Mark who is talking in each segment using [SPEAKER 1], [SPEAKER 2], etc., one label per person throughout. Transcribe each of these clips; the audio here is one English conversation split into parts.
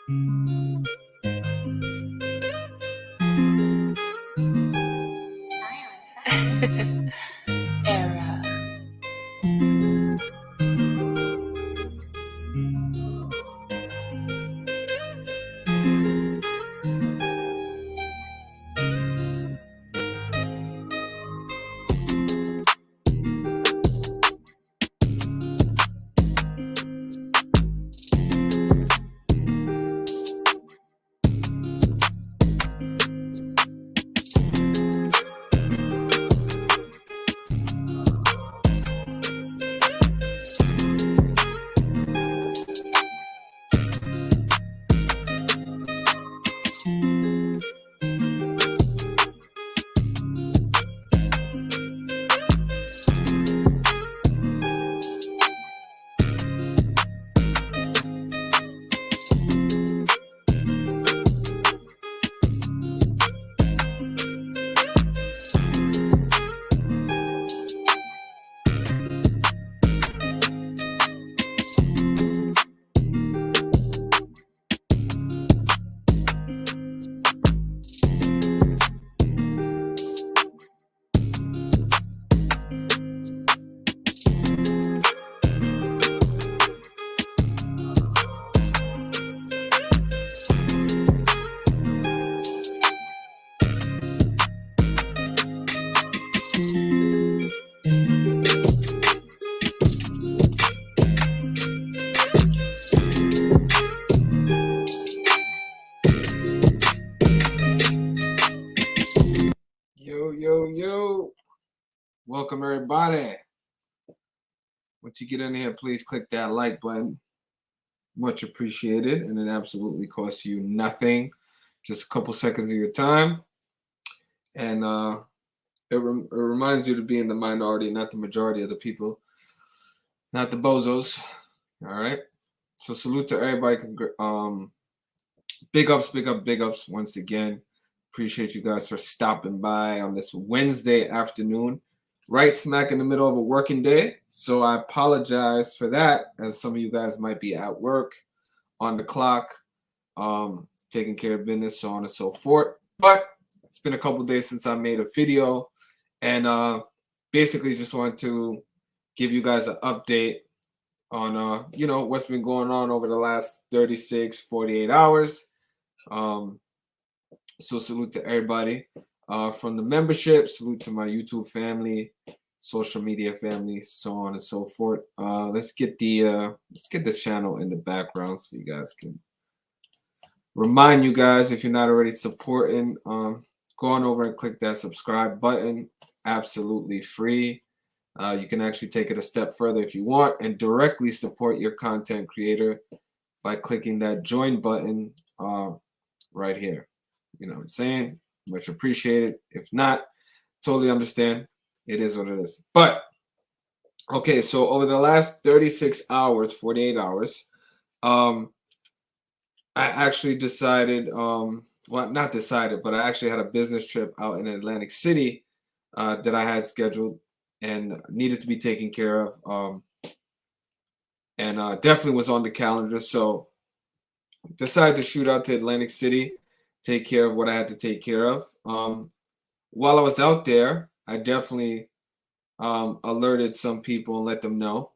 [SPEAKER 1] Era.
[SPEAKER 2] Yo. Welcome, everybody. Once you get in here, please click that like button. Much appreciated, and it absolutely costs you nothing. Just a couple seconds of your time. And it reminds you to be in the minority, not the majority of the people, not the bozos. All right? So salute to everybody. Big ups once again. Appreciate you guys for stopping by on this Wednesday afternoon, right smack in the middle of a working day. So I apologize for that, as some of you guys might be at work, on the clock, taking care of business, so on and so forth. But it's been a couple days since I made a video, and basically just wanted to give you guys an update on what's been going on over the last 36, 48 hours. So salute to everybody from the membership, salute to my YouTube family, social media family, so on and so forth. Let's get the channel in the background so you guys can remind you guys, if you're not already supporting, go on over and click that subscribe button. It's absolutely free. You can actually take it a step further if you want and directly support your content creator by clicking that join button right here. You know what I'm saying? Much appreciated. If not, totally understand. It is what it is. But, okay, so over the last 36 hours, 48 hours, I actually decided, well, not decided, but I actually had a business trip out in Atlantic City that I had scheduled and needed to be taken care of, and definitely was on the calendar. So decided to shoot out to Atlantic City, take care of what I had to take care of. While I was out there, I definitely alerted some people and let them know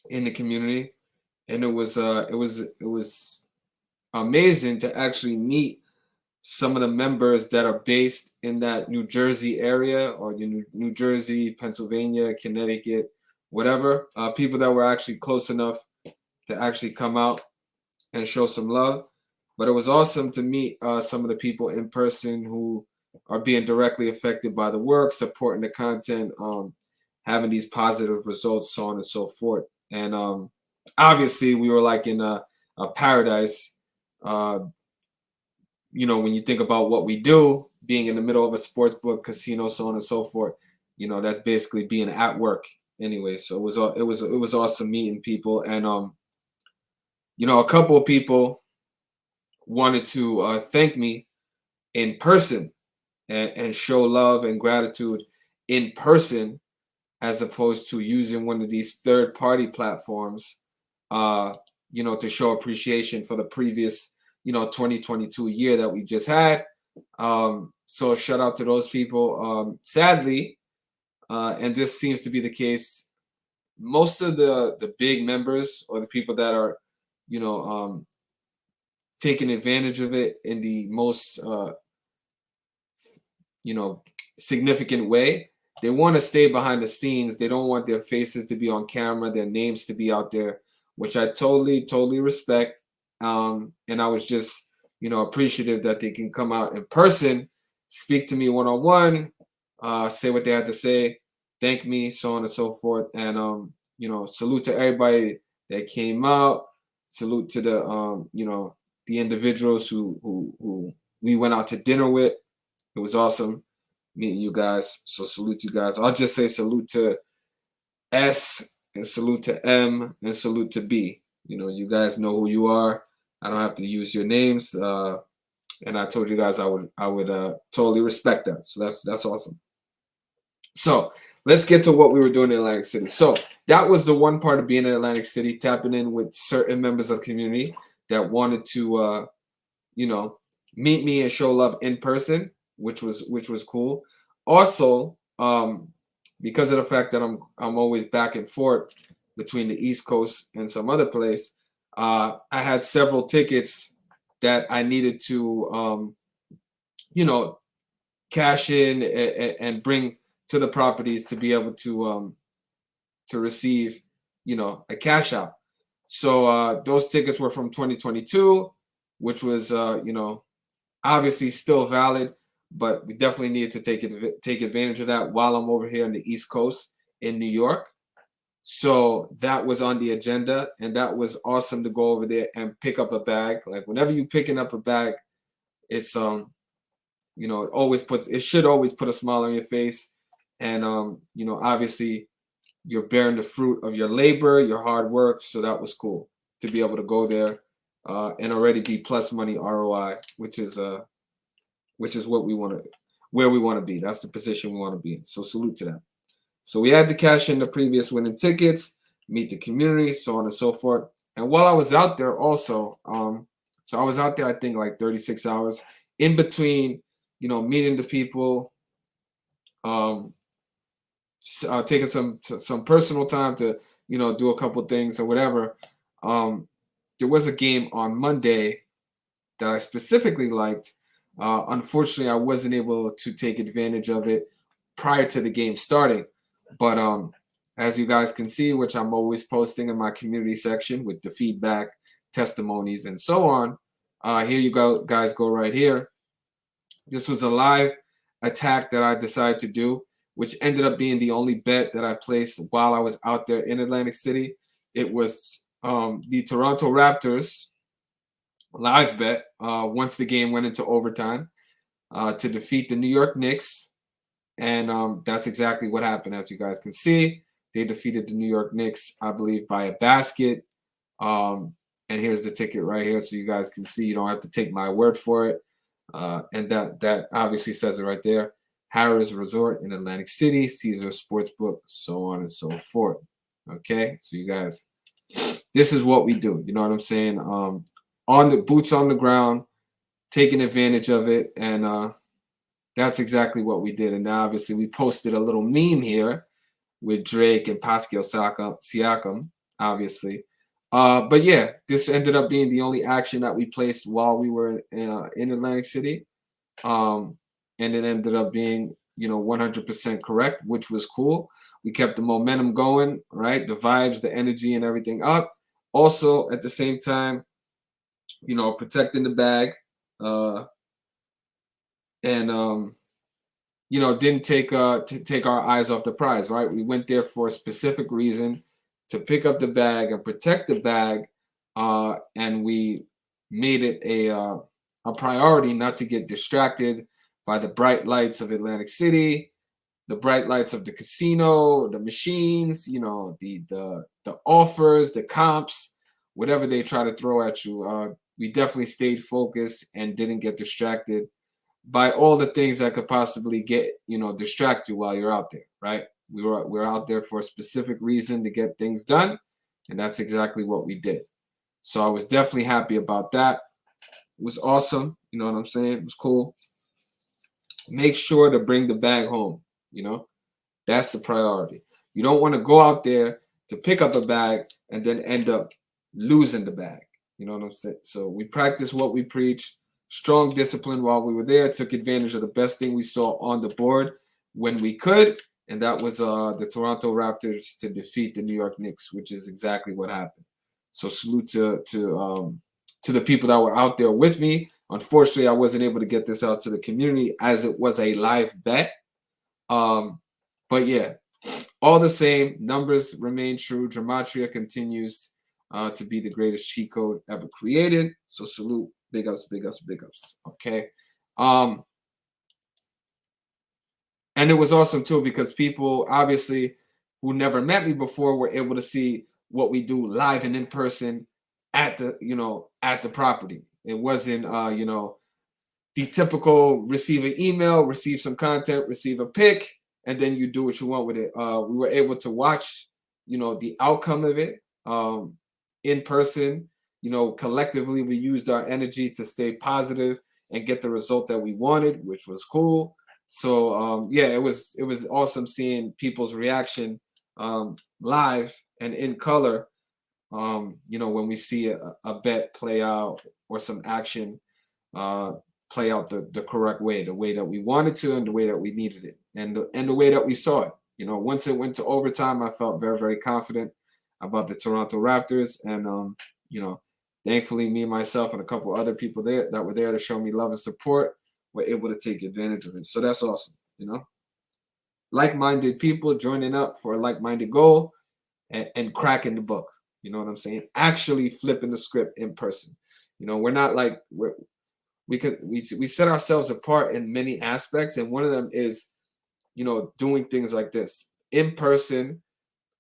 [SPEAKER 2] in the community, and it was amazing to actually meet some of the members that are based in that New Jersey area, or the New Jersey, Pennsylvania, Connecticut, whatever. People that were actually close enough to actually come out and show some love. But it was awesome to meet some of the people in person who are being directly affected by the work, supporting the content, having these positive results, so on and so forth. And obviously, we were like in a paradise. When you think about what we do, being in the middle of a sports book, casino, so on and so forth, that's basically being at work anyway. So it was awesome meeting people, and a couple of people wanted to thank me in person and show love and gratitude in person, as opposed to using one of these third-party platforms to show appreciation for the previous, 2022 year that we just had. So shout out to those people. Sadly, and this seems to be the case, most of the big members or the people that are, you know, taking advantage of it in the most, significant way. They want to stay behind the scenes. They don't want their faces to be on camera, their names to be out there, which I totally respect. And I was just, appreciative that they can come out in person, speak to me one on one, say what they had to say, thank me, so on and so forth. And salute to everybody that came out. Salute to the individuals who we went out to dinner with. It was awesome meeting you guys. So salute you guys. I'll just say salute to S and salute to M and salute to B. You guys know who you are. I don't have to use your names. And I told you guys I would totally respect that. So that's awesome. So let's get to what we were doing in Atlantic City. So that was the one part of being in Atlantic City, tapping in with certain members of the community that wanted to meet me and show love in person, which was cool. Also, because of the fact that I'm always back and forth between the East Coast and some other place, I had several tickets that I needed to cash in and bring to the properties to be able to receive a cash out. So those tickets were from 2022, which was obviously still valid, but we definitely needed to take advantage of that while I'm over here on the East Coast in New York. So that was on the agenda, and that was awesome to go over there and pick up a bag. Like whenever you picking up a bag, it's it should always put a smile on your face, and obviously you're bearing the fruit of your labor, your hard work. So that was cool to be able to go there and already be plus money ROI, which is what we want to, where we want to be. That's the position we want to be in. So salute to that. So we had to cash in the previous winning tickets, meet the community, so on and so forth. And while I was out there also, so I was out there, I think like 36 hours in between, meeting the people, taking some personal time to, do a couple things or whatever. There was a game on Monday that I specifically liked. Unfortunately, I wasn't able to take advantage of it prior to the game starting. But as you guys can see, which I'm always posting in my community section with the feedback, testimonies, and so on. Here you go, guys, go right here. This was a live attack that I decided to do, which ended up being the only bet that I placed while I was out there in Atlantic City. It was the Toronto Raptors live bet once the game went into overtime to defeat the New York Knicks. And that's exactly what happened. As you guys can see, they defeated the New York Knicks, I believe, by a basket. And here's the ticket right here, so you guys can see. You don't have to take my word for it. And that obviously says it right there. Harrah's Resort in Atlantic City, Caesar Sportsbook, so on and so forth. Okay, so you guys, this is what we do. You know what I'm saying? On the boots on the ground, taking advantage of it, and that's exactly what we did. And now, obviously, we posted a little meme here with Drake and Pascal Siakam, obviously. But yeah, this ended up being the only action that we placed while we were in Atlantic City. And it ended up being, 100% correct, which was cool. We kept the momentum going, right? The vibes, the energy, and everything up. Also, at the same time, protecting the bag. And didn't take our eyes off the prize, right? We went there for a specific reason, to pick up the bag and protect the bag, and we made it a priority not to get distracted by the bright lights of Atlantic City, the bright lights of the casino, the machines, the offers, the comps, whatever they try to throw at you. We definitely stayed focused and didn't get distracted by all the things that could possibly distract you while you're out there, right? We're out there for a specific reason, to get things done, and that's exactly what we did. So I was definitely happy about that. It was awesome. You know what I'm saying? It was cool. Make sure to bring the bag home. You know, that's the priority. You don't want to go out there to pick up a bag and then end up losing the bag. You know what I'm saying? So we practiced what we preach. Strong discipline while we were there. Took advantage of the best thing we saw on the board when we could, and that was the Toronto Raptors to defeat the New York Knicks, which is exactly what happened. So salute to the people that were out there with me. Unfortunately, I wasn't able to get this out to the community as it was a live bet. But yeah, all the same, numbers remain true. Gematria continues to be the greatest cheat code ever created. So salute, big ups, big ups, big ups. Okay. And it was awesome too because people obviously who never met me before were able to see what we do live and in person at the property. It wasn't the typical receive an email, receive some content, receive a pick, and then you do what you want with it. We were able to watch, the outcome of it in person. Collectively, we used our energy to stay positive and get the result that we wanted, which was cool. So yeah, it was awesome seeing people's reaction live and in color. When we see a bet play out or some action play out the correct way, the way that we wanted to, and the way that we needed it, and the way that we saw it. Once it went to overtime, I felt very, very confident about the Toronto Raptors, and thankfully, me, myself, and a couple other people there that were there to show me love and support were able to take advantage of it. So that's awesome. Like-minded people joining up for a like-minded goal and cracking the book. You know what I'm saying? Actually flipping the script in person. We're not like we set ourselves apart in many aspects, and one of them is doing things like this in person,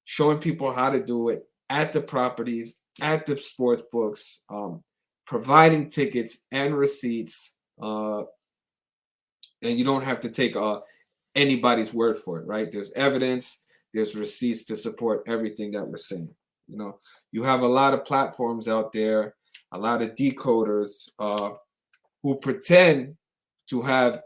[SPEAKER 2] showing people how to do it at the properties, at the sports books, providing tickets and receipts, and you don't have to take anybody's word for it, right? There's evidence, there's receipts to support everything that we're saying. You have a lot of platforms out there, a lot of decoders who pretend to have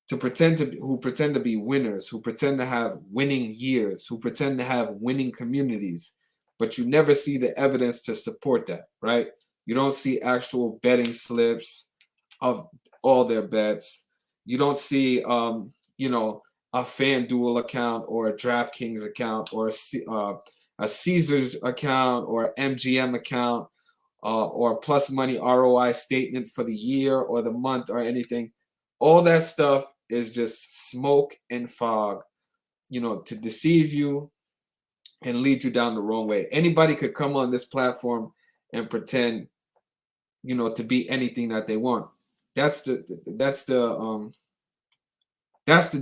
[SPEAKER 2] who pretend to be winners, who pretend to have winning years, who pretend to have winning communities, but you never see the evidence to support that, right? You don't see actual betting slips of all their bets. You don't see a FanDuel account or a DraftKings account or a Caesars account or MGM account or a plus money ROI statement for the year or the month or anything. All that stuff is just smoke and fog, to deceive you and lead you down the wrong way. Anybody could come on this platform and pretend, to be anything that they want. That's the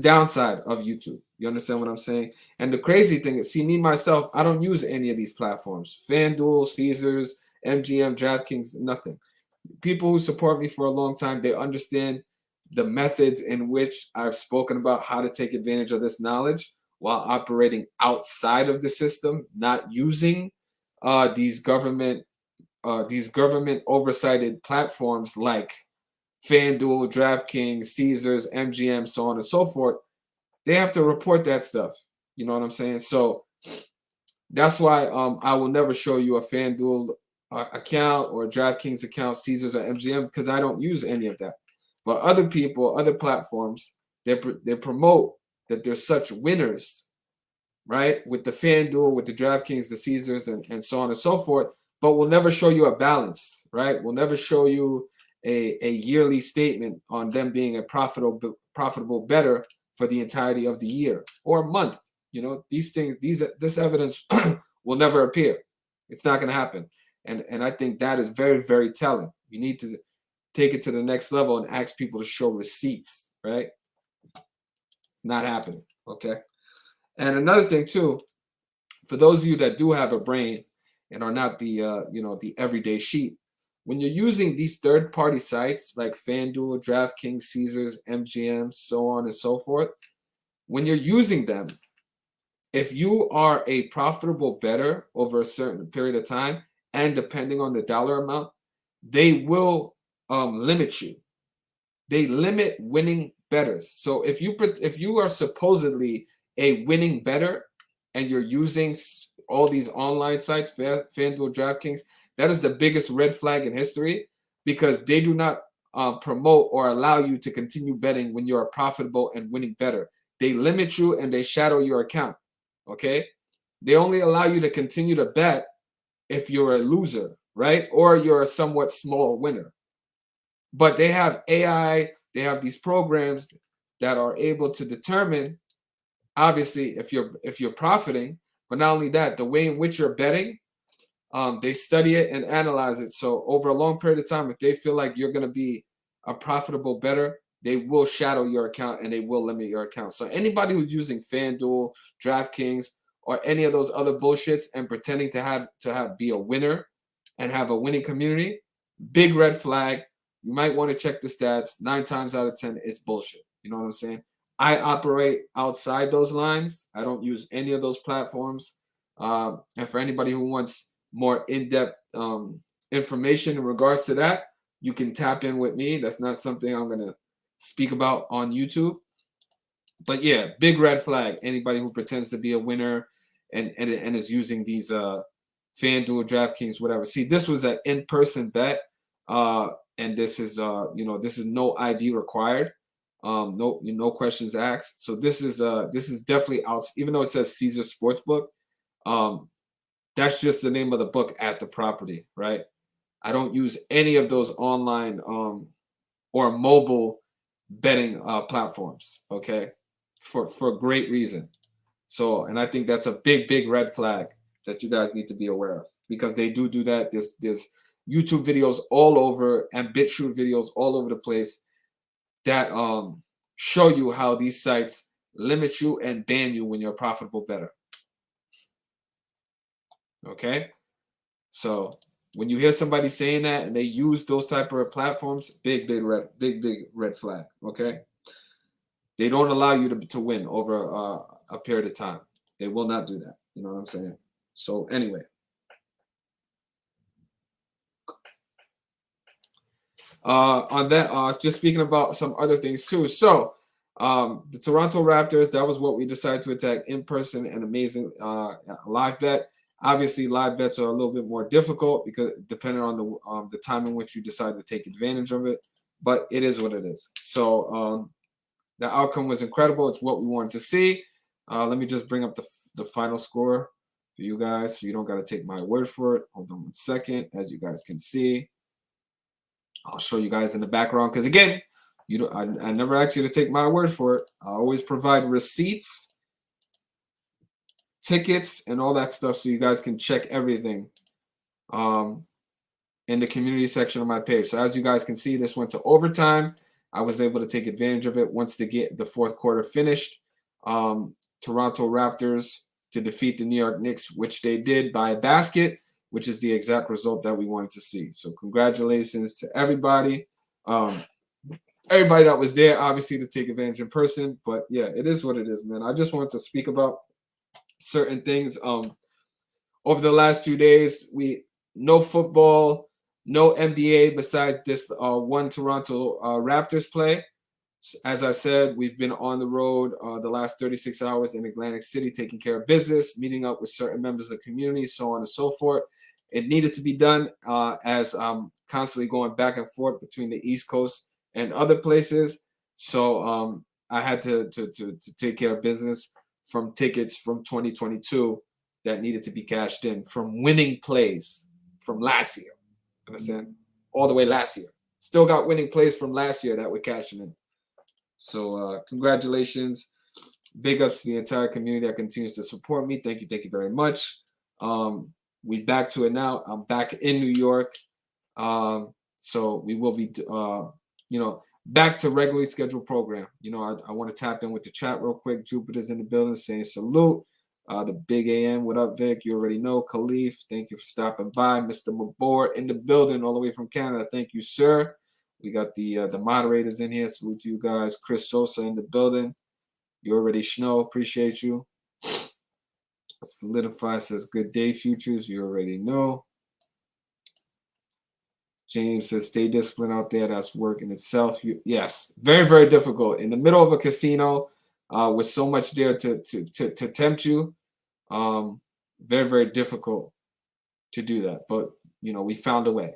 [SPEAKER 2] downside of YouTube. You understand what I'm saying? And the crazy thing is, see, me myself, I don't use any of these platforms. FanDuel, Caesars, MGM, DraftKings, nothing. People who support me for a long time, they understand the methods in which I've spoken about how to take advantage of this knowledge while operating outside of the system, not using these government oversighted platforms like FanDuel, DraftKings, Caesars, MGM, so on and so forth. They have to report that stuff. You know what I'm saying? So that's why I will never show you a FanDuel account or a DraftKings account, Caesars or MGM, because I don't use any of that. But other people, other platforms, they promote that they're such winners, right? With the FanDuel, with the DraftKings, the Caesars, and so on and so forth. But we'll never show you a balance, right? We'll never show you a yearly statement on them being a profitable bettor for the entirety of the year or a month. These things, this evidence will never appear. It's not going to happen. And I think that is very, very telling. You need to take it to the next level and ask people to show receipts, right? It's not happening, okay? And another thing too, for those of you that do have a brain and are not the the everyday sheep, when you're using these third-party sites like FanDuel, DraftKings, Caesars, MGM, so on and so forth, when you're using them, if you are a profitable bettor over a certain period of time, and depending on the dollar amount, they will limit you. They limit winning bettors. So if you are supposedly a winning bettor and you're using all these online sites, FanDuel, DraftKings, that is the biggest red flag in history, because they do not promote or allow you to continue betting when you're a profitable and winning bettor. They limit you and they shadow your account. Okay, they only allow you to continue to bet if you're a loser, right? Or you're a somewhat small winner. But they have AI, they have these programs that are able to determine, obviously, if you're profiting, but not only that, the way in which you're betting, they study it and analyze it. So over a long period of time, if they feel like you're going to be a profitable bettor, they will shadow your account and they will limit your account. So anybody who's using FanDuel, DraftKings, or any of those other bullshits and pretending to be a winner and have a winning community, big red flag. You might want to check the stats. 9 times out of 10, it's bullshit. You know what I'm saying? I operate outside those lines. I don't use any of those platforms. And for anybody who wants more in-depth information in regards to that, you can tap in with me. That's not something I'm going to speak about on YouTube. But yeah, big red flag. Anybody who pretends to be a winner and is using these FanDuel, DraftKings, whatever. See, this was an in-person bet, and this is this is no ID required, no questions asked. So this is definitely out. Even though it says Caesar Sportsbook, that's just the name of the book at the property, right? I don't use any of those online or mobile betting platforms, okay, for great reason. So, and I think that's a big red flag that you guys need to be aware of, because they do that. There's YouTube videos all over and BitChute videos all over the place that show you how these sites limit you and ban you when you're a profitable bettor. Okay, so when you hear somebody saying that and they use those type of platforms, big red flag. Okay, they don't allow you to win over a period of time. They will not do that. You know what I'm saying? So anyway, on that, just speaking about some other things too. So the Toronto Raptors, that was what we decided to attack in person. An amazing live bet. Obviously, live bets are a little bit more difficult because depending on the time in which you decide to take advantage of it. But it is what it is. So the outcome was incredible. It's what we wanted to see. Let me just bring up the final score for you guys, so you don't got to take my word for it. Hold on 1 second. As you guys can see, I'll show you guys in the background, because again, I never ask you to take my word for it. I always provide receipts, tickets, and all that stuff, so you guys can check everything in the community section of my page. So as you guys can see, this went to overtime. I was able to take advantage of it once the fourth quarter finished. Toronto Raptors to defeat the New York Knicks, which they did by a basket, which is the exact result that we wanted to see. So congratulations to everybody. Everybody that was there, obviously, to take advantage in person. But yeah, it is what it is, man. I just wanted to speak about certain things. Over the last 2 days, no football, no NBA besides this one Toronto Raptors play. As I said, we've been on the road the last 36 hours in Atlantic City, taking care of business, meeting up with certain members of the community, so on and so forth. It needed to be done as I'm constantly going back and forth between the East Coast and other places. So I had to take care of business from tickets from 2022 that needed to be cashed in from winning plays from last year. Understand? All the way last year. Still got winning plays from last year that we're cashing in. So congratulations. Big ups to the entire community that continues to support me. Thank you very much. We back to it now. I'm back in New York. So we will be back to regularly scheduled program. I want to tap in with the chat real quick. Jupiter's in the building saying salute. The big AM, what up, Vic? You already know. Khalif, thank you for stopping by. Mr. Mabor in the building all the way from Canada. Thank you, sir. We got the moderators in here. Salute to you guys. Chris Sosa in the building. You already know. Appreciate you. Solidify says good day, Futures. You already know. James says stay disciplined out there. That's work in itself. Yes, very, very difficult in the middle of a casino with so much there to tempt you. Very, very difficult to do that, but we found a way.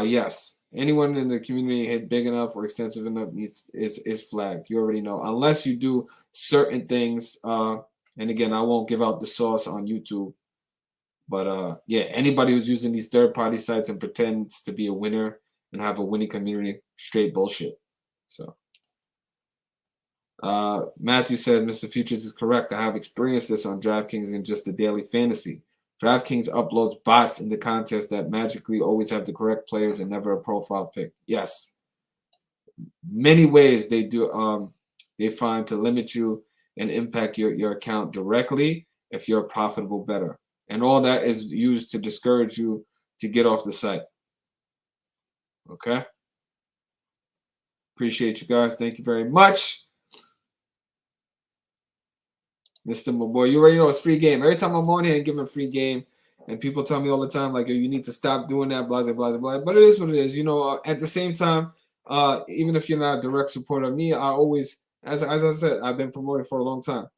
[SPEAKER 2] Yes, anyone in the community hit big enough or extensive enough is flagged. You already know, unless you do certain things. And again, I won't give out the sauce on YouTube, but yeah, anybody who's using these third-party sites and pretends to be a winner and have a winning community, straight bullshit. So Matthew says Mr. Futures is correct. I have experienced this on DraftKings in just the daily fantasy. DraftKings uploads bots in the contest that magically always have the correct players and never a profile pick. Yes. Many ways they do they find to limit you and impact your account directly if you're a profitable bettor. And all that is used to discourage you to get off the site. Okay? Appreciate you guys. Thank you very much. Mr. Boy, you already know it's free game. Every time I'm on here and give a free game, and people tell me all the time, like, you need to stop doing that, blah, blah, blah, blah. But it is what it is. At the same time, even if you're not a direct supporter of me, I always, as I said, I've been promoted for a long time.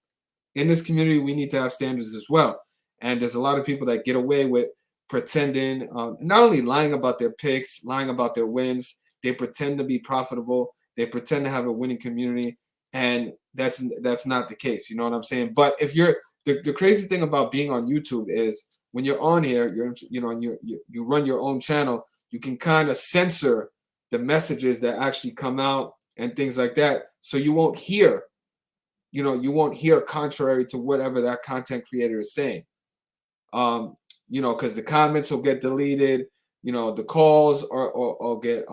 [SPEAKER 2] In this community, we need to have standards as well. And there's a lot of people that get away with pretending, not only lying about their picks, lying about their wins, they pretend to be profitable. They pretend to have a winning community. And that's not the case. You know what I'm saying? But if you're the crazy thing about being on YouTube is when you're on here, you run your own channel, you can kind of censor the messages that actually come out and things like that. So you won't hear, contrary to whatever that content creator is saying. Because the comments will get deleted, the calls or get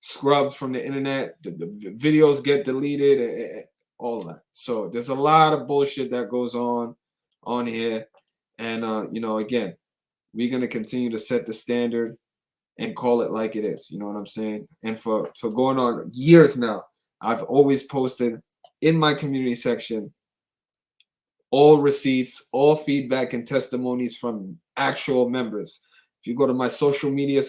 [SPEAKER 2] scrubbed from the internet, the videos get deleted, all of that. So there's a lot of bullshit that goes on here. And again, we're gonna continue to set the standard and call it like it is. You know what I'm saying? And for going on years now, I've always posted in my community section all receipts, all feedback and testimonies from actual members. If you go to my social media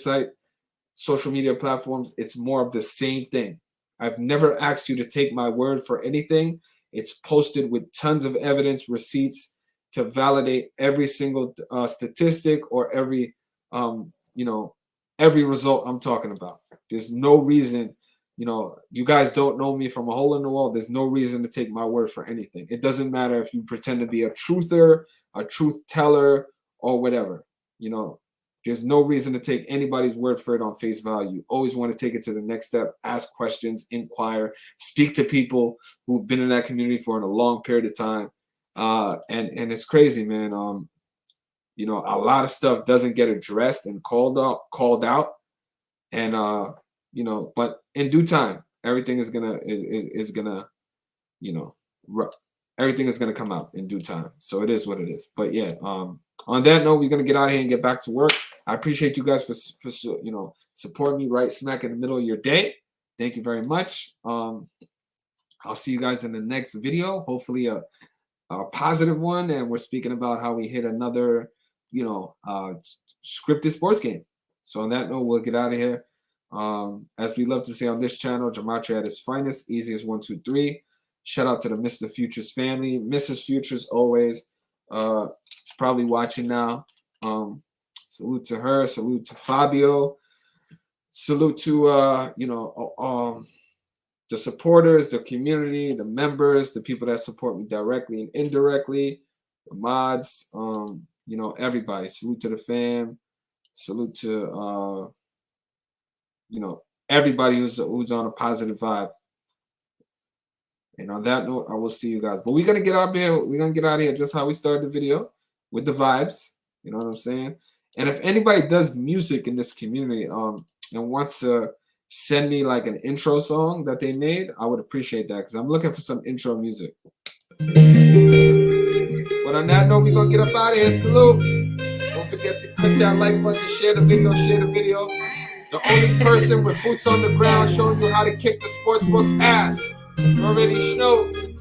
[SPEAKER 2] platforms, it's more of the same thing. I've never asked you to take my word for anything. It's posted with tons of evidence, receipts to validate every single statistic or every result I'm talking about. There's no reason, you guys don't know me from a hole in the wall. There's no reason to take my word for anything. It doesn't matter if you pretend to be a truther, a truth teller, or whatever. There's no reason to take anybody's word for it on face value. You always want to take it to the next step, ask questions, inquire, speak to people who've been in that community for a long period of time. And it's crazy, man. A lot of stuff doesn't get addressed and called out. And but in due time, everything is gonna everything is gonna come out in due time. So it is what it is. But yeah, on that note, we're gonna get out of here and get back to work. I appreciate you guys for supporting me right smack in the middle of your day. Thank you very much. I'll see you guys in the next video. Hopefully a positive one, and we're speaking about how we hit another scripted sports game. So on that note, we'll get out of here. As we love to say on this channel, Gematria at its finest, easy as 1, 2, 3. Shout out to the Mr. Futures family, Mrs. Futures always. She's probably watching now. Salute to her. Salute to Fabio. Salute to the supporters, the community, the members, the people that support me directly and indirectly, the mods, everybody. Salute to the fam. Salute to everybody who's on a positive vibe. And on that note, I will see you guys. But we're gonna get out here. We're gonna get out of here just how we started the video, with the vibes. You know what I'm saying? And if anybody does music in this community, and wants to send me like an intro song that they made, I would appreciate that because I'm looking for some intro music. But on that note, we're gonna get up out of here. Salute. Don't forget to click that like button, share the video, The only person with boots on the ground showing you how to kick the sportsbook's ass. Already snowed.